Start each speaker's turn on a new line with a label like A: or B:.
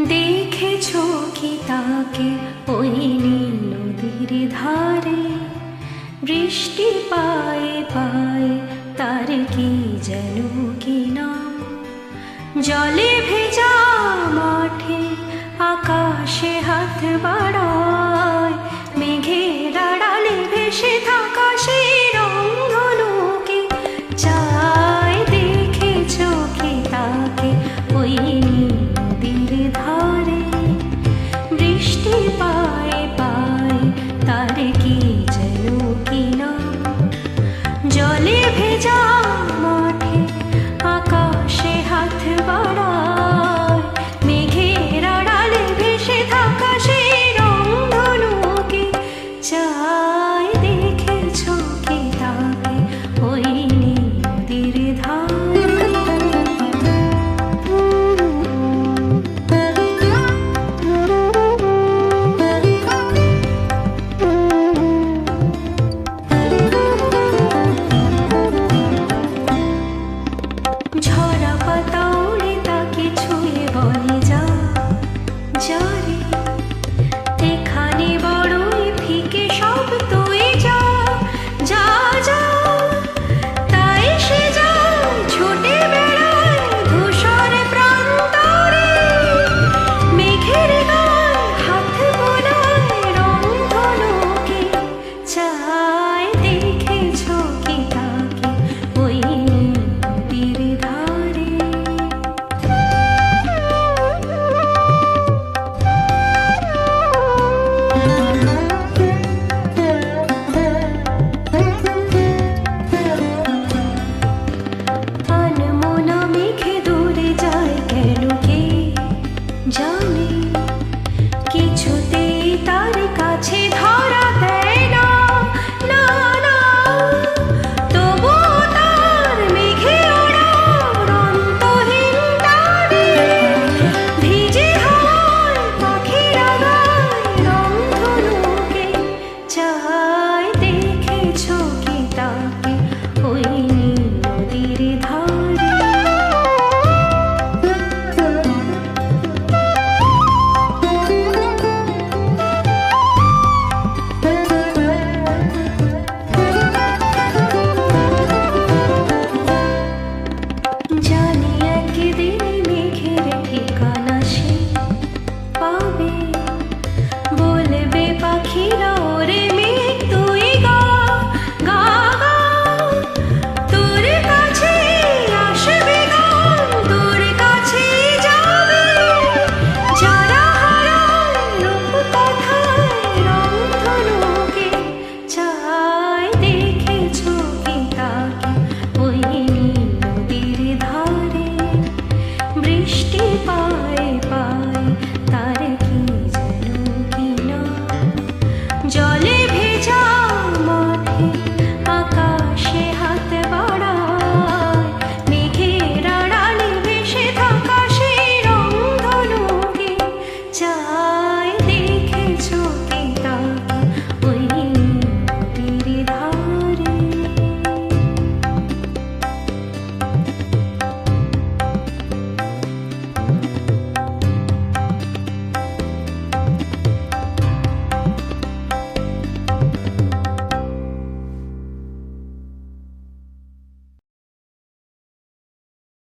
A: দেখেছো কি তাকে ওই নীল নদীর ধারে, বৃষ্টি পায়ে পায়ে তার কি যেন কি নাম। জলে ভেজা মাঠে আকাশে হাত বাড়ায়, মেঘের আড়ালে ভেসে থাকা সেই রংধনুকে চায়। দেখেছো কি তাকে ওই নীল নদীর ধারে, বৃষ্টি পায়ে পায়ে তার কি যেন কি নাম। জলে ভেজা মাঠে আকাশে হাত বাড়ায়, মেঘের আড়ালে ভেসে থাকা সেই রংধনুকে চায়। দেখেছো কি তাকে ওই নীল নদীর ধারে। ঝরা পাতা উড়ে তাকে ছুঁয়ে বলে যা যারে, এখানে বড়ই ফিকে সব তুই যা যা যা। তাই সে যায় ছুটে বেড়ায় ধূসর প্রান্তরে, মেঘের গায়ে হাত বোলায় রংধনুকে চায়। দেখেছো কি তাকে ওই নীল নদীর ধারে। আনমনা মেঘে দূরে যায় কেন কে জানে, কিছুতেই তার কাছে ধরা দেয় না না না। তবুও তার মেঘে ওড়া অন্তহীন টানে, ভিজে হাওয়ায় পাখিরা গায় রংধনুকে চায়। দেখেছো কি তাকে ওই